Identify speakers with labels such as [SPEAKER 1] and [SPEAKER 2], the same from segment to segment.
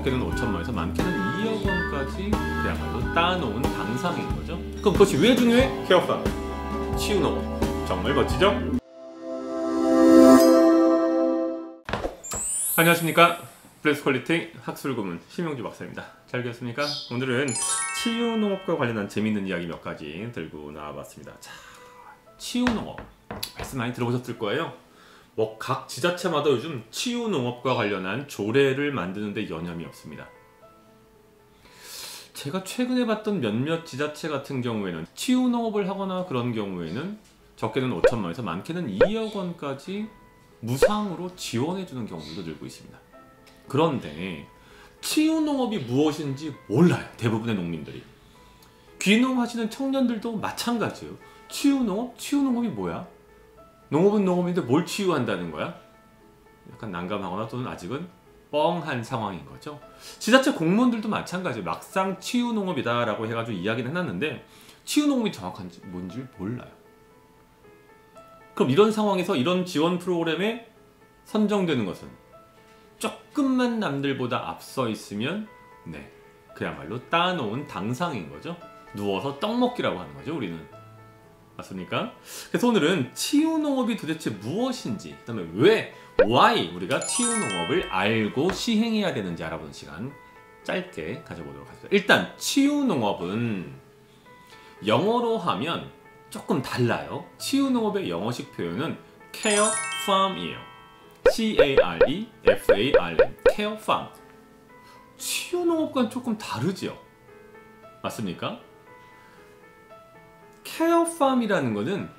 [SPEAKER 1] 적게는 5천만에서 많게는 2억 원까지 그야말로 따놓은 당상인 거죠. 그럼 그것이 왜 중요해? 케어팜, 치유농업. 정말 멋지죠? 안녕하십니까. 플레스 퀄리티 학술고문 심용주 박사입니다. 잘 계셨습니까? 오늘은 치유농업과 관련한 재미있는 이야기 몇 가지 들고 나와봤습니다. 자, 치유농업 말씀 많이 들어보셨을 거예요. 뭐 각 지자체마다 요즘 치유농업과 관련한 조례를 만드는 데 여념이 없습니다. 제가 최근에 봤던 몇몇 지자체 같은 경우에는 치유농업을 하거나 그런 경우에는 적게는 5천만에서 많게는 2억 원까지 무상으로 지원해주는 경우도 늘고 있습니다. 그런데 치유농업이 무엇인지 몰라요. 대부분의 농민들이. 귀농하시는 청년들도 마찬가지예요. 치유농업? 치유농업이 뭐야? 농업은 농업인데 뭘 치유한다는 거야? 약간 난감하거나 또는 아직은 뻥한 상황인 거죠. 지자체 공무원들도 마찬가지예요. 막상 치유농업이다 라고 해가지고 이야기는 해놨는데 치유농업이 정확한지 뭔지 몰라요. 그럼 이런 상황에서 이런 지원 프로그램에 선정되는 것은 조금만 남들보다 앞서 있으면 그야말로 따놓은 당상인 거죠. 누워서 떡 먹기라고 하는 거죠, 우리는. 맞습니까? 그래서 오늘은 치유농업이 도대체 무엇인지, 그 다음에 왜, why 우리가 치유농업을 알고 시행해야 되는지 알아보는 시간 짧게 가져보도록 하겠습니다. 일단 치유농업은 영어로 하면 조금 달라요. 치유농업의 영어식 표현은 care farm이에요. C-A-R-E-F-A-R-M care farm. 치유농업과는 조금 다르죠? 맞습니까? 케어팜이라는 거는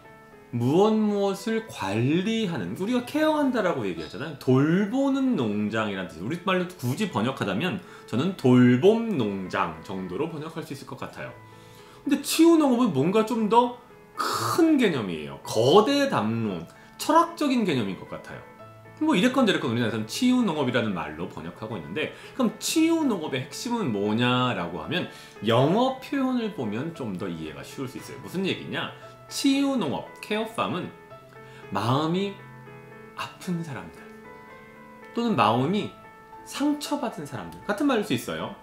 [SPEAKER 1] 무엇을 관리하는, 우리가 케어한다라고 얘기하잖아요. 돌보는 농장이라는 뜻이에요. 우리말로 굳이 번역하자면 저는 돌봄 농장 정도로 번역할 수 있을 것 같아요. 근데 치유농업은 뭔가 좀 더 큰 개념이에요. 거대 담론, 철학적인 개념인 것 같아요. 뭐 이랬건 저랬건 우리나라에서는 치유농업이라는 말로 번역하고 있는데, 그럼 치유농업의 핵심은 뭐냐라고 하면 영어 표현을 보면 좀 더 이해가 쉬울 수 있어요. 무슨 얘기냐? 치유농업, 케어팜은 마음이 아픈 사람들 또는 마음이 상처받은 사람들 같은 말일 수 있어요.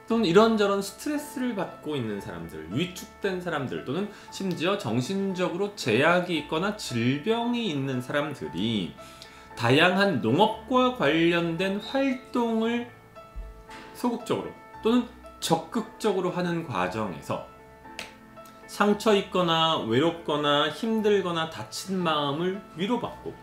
[SPEAKER 1] 또는 이런저런 스트레스를 받고 있는 사람들, 위축된 사람들, 또는 심지어 정신적으로 제약이 있거나 질병이 있는 사람들이 다양한 농업과 관련된 활동을 소극적으로 또는 적극적으로 하는 과정에서 상처 있거나 외롭거나 힘들거나 다친 마음을 위로받고,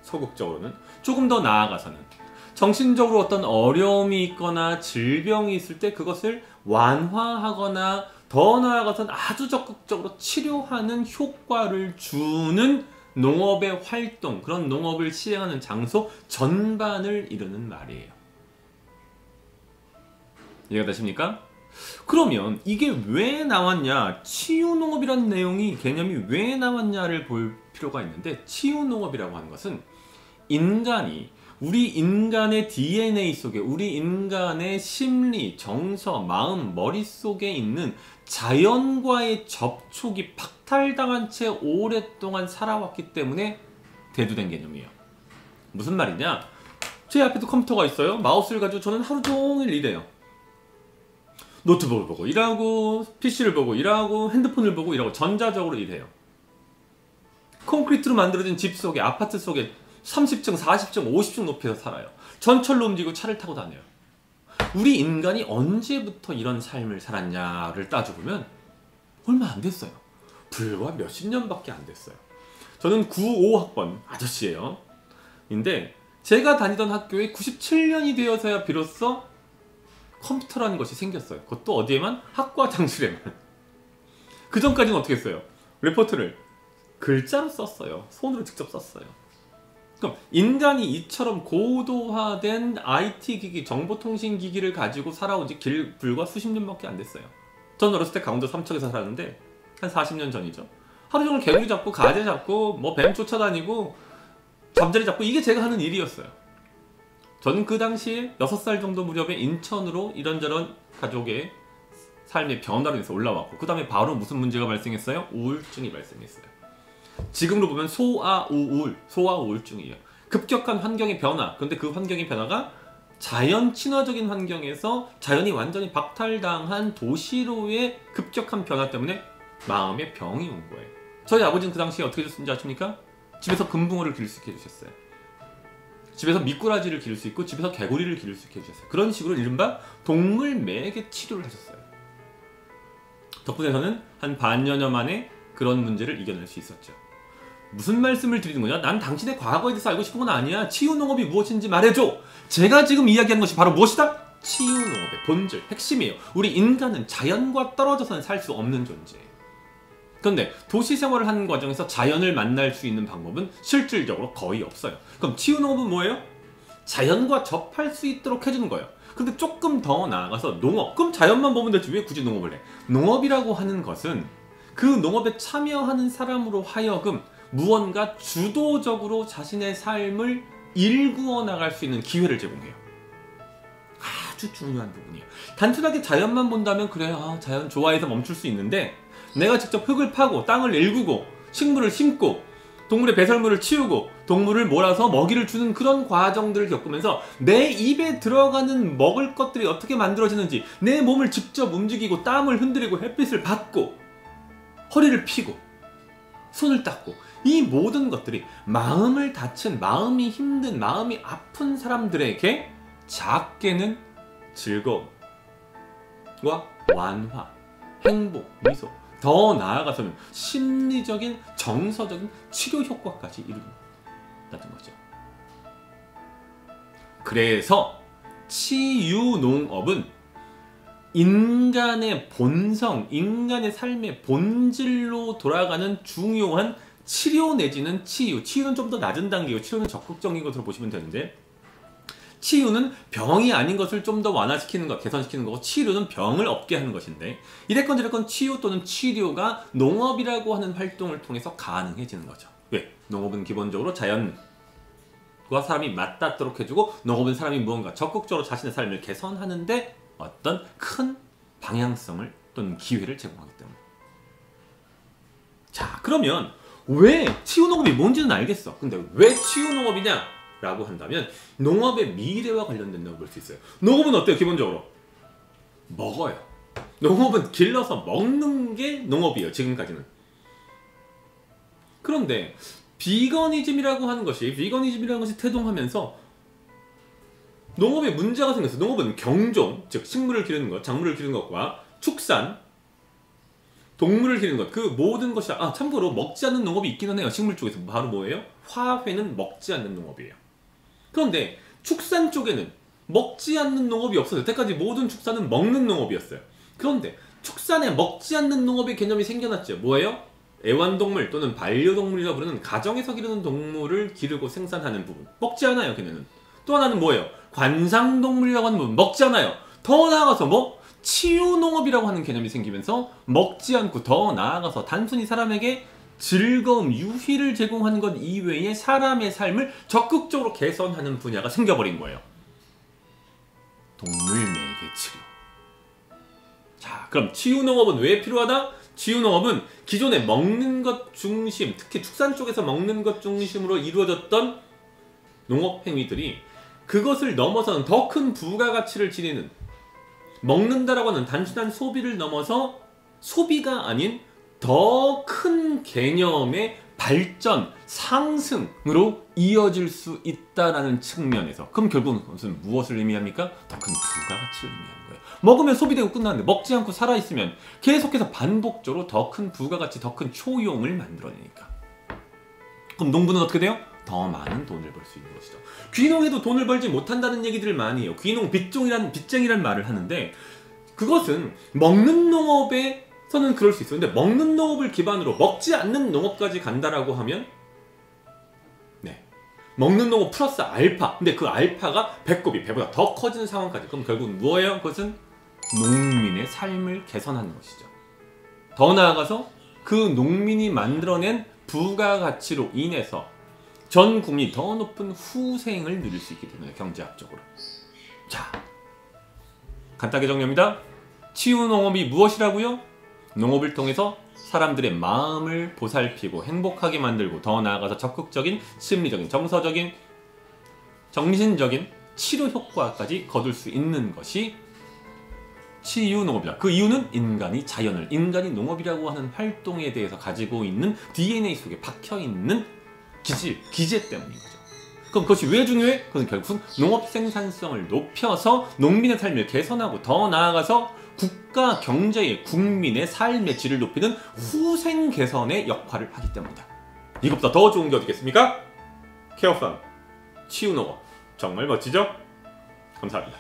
[SPEAKER 1] 소극적으로는 조금 더 나아가서는 정신적으로 어떤 어려움이 있거나 질병이 있을 때 그것을 완화하거나 더 나아가서는 아주 적극적으로 치료하는 효과를 주는 농업의 활동, 그런 농업을 시행하는 장소 전반을 이루는 말이에요. 이해가 되십니까? 그러면 이게 왜 나왔냐? 치유농업이라는 내용이, 개념이 왜 나왔냐를 볼 필요가 있는데, 치유농업이라고 하는 것은 우리 인간의 DNA 속에, 우리 인간의 심리, 정서, 마음, 머릿속에 있는 자연과의 접촉이 박탈당한 채 오랫동안 살아왔기 때문에 대두된 개념이에요. 무슨 말이냐? 제 앞에도 컴퓨터가 있어요. 마우스를 가지고 저는 하루 종일 일해요. 노트북을 보고 일하고, PC를 보고 일하고, 핸드폰을 보고 일하고, 전자적으로 일해요. 콘크리트로 만들어진 집 속에, 아파트 속에 30층, 40층, 50층 높이에서 살아요. 전철로 움직이고 차를 타고 다녀요. 우리 인간이 언제부터 이런 삶을 살았냐를 따져보면 얼마 안 됐어요. 불과 몇십 년밖에 안 됐어요. 저는 95학번 아저씨예요. 인데 제가 다니던 학교에 97년이 되어서야 비로소 컴퓨터라는 것이 생겼어요. 그것도 어디에만? 학과장실에만. 그 전까지는 어떻게 했어요? 레포트를 글자로 썼어요. 손으로 직접 썼어요. 그럼 인간이 이처럼 고도화된 IT 기기, 정보통신기기를 가지고 살아온 지 불과 수십 년밖에 안 됐어요. 전 어렸을 때 강원도 삼척에서 살았는데 한 40년 전이죠. 하루 종일 개구리 잡고, 가재 잡고, 뭐 뱀 쫓아다니고, 잠자리 잡고, 이게 제가 하는 일이었어요. 저는 그 당시에 6살 정도 무렵에 인천으로 이런저런 가족의 삶의 변화로 인해서 올라왔고, 그 다음에 바로 무슨 문제가 발생했어요? 우울증이 발생했어요. 지금으로 보면 소아우울증이에요. 급격한 환경의 변화. 그런데 그 환경의 변화가 자연 친화적인 환경에서 자연이 완전히 박탈당한 도시로의 급격한 변화 때문에 마음에 병이 온 거예요. 저희 아버지는 그 당시에 어떻게 해줬는지 아십니까? 집에서 금붕어를 기를 수 있게 해주셨어요. 집에서 미꾸라지를 기를 수 있고 집에서 개구리를 기를 수 있게 해주셨어요. 그런 식으로 이른바 동물 매개 치료를 하셨어요. 덕분에 저는 한 반년여 만에 그런 문제를 이겨낼 수 있었죠. 무슨 말씀을 드리는 거냐? 난 당신의 과거에 대해서 알고 싶은 건 아니야. 치유농업이 무엇인지 말해줘. 제가 지금 이야기하는 것이 바로 무엇이다? 치유농업의 본질, 핵심이에요. 우리 인간은 자연과 떨어져서는 살 수 없는 존재예요. 그런데 도시 생활을 하는 과정에서 자연을 만날 수 있는 방법은 실질적으로 거의 없어요. 그럼 치유농업은 뭐예요? 자연과 접할 수 있도록 해주는 거예요. 근데 조금 더 나아가서 농업, 그럼 자연만 보면 되지 왜 굳이 농업을 해? 농업이라고 하는 것은 그 농업에 참여하는 사람으로 하여금 무언가 주도적으로 자신의 삶을 일구어 나갈 수 있는 기회를 제공해요. 아주 중요한 부분이에요. 단순하게 자연만 본다면 그래, 자연 좋아해서 멈출 수 있는데 내가 직접 흙을 파고 땅을 일구고 식물을 심고 동물의 배설물을 치우고 동물을 몰아서 먹이를 주는 그런 과정들을 겪으면서 내 입에 들어가는 먹을 것들이 어떻게 만들어지는지 내 몸을 직접 움직이고 땀을 흔들리고 햇빛을 받고 허리를 펴고 손을 닦고 이 모든 것들이 마음을 다친, 마음이 힘든, 마음이 아픈 사람들에게 작게는 즐거움과 완화, 행복, 미소, 더 나아가서는 심리적인, 정서적인 치료 효과까지 이룬다는 거죠. 그래서 치유농업은 인간의 본성, 인간의 삶의 본질로 돌아가는 중요한 치료 내지는 치유. 치유는 좀 더 낮은 단계고 치료는 적극적인 것으로 보시면 되는데 치유는 병이 아닌 것을 좀 더 완화시키는 것, 개선시키는 거고 치료는 병을 없게 하는 것인데 이랬건 저랬건 치유 또는 치료가 농업이라고 하는 활동을 통해서 가능해지는 거죠. 왜? 농업은 기본적으로 자연과 사람이 맞닿도록 해주고 농업은 사람이 무언가 적극적으로 자신의 삶을 개선하는데 어떤 큰 방향성을 또는 기회를 제공하기 때문에. 자, 그러면 왜 치유농업이 뭔지는 알겠어. 근데 왜 치유농업이냐? 라고 한다면 농업의 미래와 관련된다고 볼 수 있어요. 농업은 어때요? 기본적으로 먹어요. 농업은 길러서 먹는 게 농업이에요. 지금까지는. 그런데 비거니즘이라고 하는 것이 태동하면서 농업에 문제가 생겼어요. 농업은 경종, 즉 식물을 기르는 것, 작물을 기르는 것과 축산, 동물을 기르는 것, 그 모든 것이 참고로 먹지 않는 농업이 있기는 해요. 식물 쪽에서. 바로 뭐예요? 화훼는 먹지 않는 농업이에요. 그런데 축산 쪽에는 먹지 않는 농업이 없어요. 여태까지 모든 축산은 먹는 농업이었어요. 그런데 축산에 먹지 않는 농업의 개념이 생겨났죠. 뭐예요? 애완동물 또는 반려동물이라고 부르는 가정에서 기르는 동물을 기르고 생산하는 부분. 먹지 않아요, 걔네는. 또 하나는 뭐예요? 관상동물이라고 하는 부분. 먹지 않아요. 더 나아가서 뭐? 치유농업이라고 하는 개념이 생기면서 먹지 않고 더 나아가서 단순히 사람에게 즐거움, 유희를 제공하는 것 이외에 사람의 삶을 적극적으로 개선하는 분야가 생겨버린 거예요. 동물 매개 치료. 자, 그럼 치유농업은 왜 필요하다? 치유농업은 기존에 먹는 것 중심, 특히 축산 쪽에서 먹는 것 중심으로 이루어졌던 농업 행위들이 그것을 넘어서는 더 큰 부가가치를 지니는, 먹는다라고 하는 단순한 소비를 넘어서 소비가 아닌 더 큰 개념의 발전, 상승으로 이어질 수 있다라는 측면에서, 그럼 결국은 그것은 무엇을 의미합니까? 더 큰 부가가치를 의미하는 거예요. 먹으면 소비되고 끝나는데 먹지 않고 살아있으면 계속해서 반복적으로 더 큰 부가가치, 더 큰 초용을 만들어내니까. 그럼 농부는 어떻게 돼요? 더 많은 돈을 벌 수 있는 것이죠. 귀농해도 돈을 벌지 못한다는 얘기들을 많이 해요. 귀농, 빚쟁이란 말을 하는데 그것은 먹는 농업에서는 그럴 수 있어요. 근데 먹는 농업을 기반으로 먹지 않는 농업까지 간다라고 하면 먹는 농업 플러스 알파, 근데 그 알파가 배꼽이 배보다 더 커지는 상황까지. 그럼 결국은 뭐예요? 그것은 농민의 삶을 개선하는 것이죠. 더 나아가서 그 농민이 만들어낸 부가가치로 인해서 전 국민이 더 높은 후생을 누릴 수 있기 때문에, 경제학적으로. 자, 간단하게 정리합니다. 치유농업이 무엇이라고요? 농업을 통해서 사람들의 마음을 보살피고 행복하게 만들고 더 나아가서 적극적인 심리적인, 정서적인, 정신적인 치료 효과까지 거둘 수 있는 것이 치유농업이다. 그 이유는 인간이 자연을, 인간이 농업이라고 하는 활동에 대해서 가지고 있는 DNA 속에 박혀있는 기제 때문인 거죠. 그럼 그것이 왜 중요해? 그것은 결국 농업 생산성을 높여서 농민의 삶을 개선하고 더 나아가서 국가 경제의, 국민의 삶의 질을 높이는 후생 개선의 역할을 하기 때문이다. 이것보다 더 좋은 게 어디겠습니까? 케어팜, 치유농업. 정말 멋지죠? 감사합니다.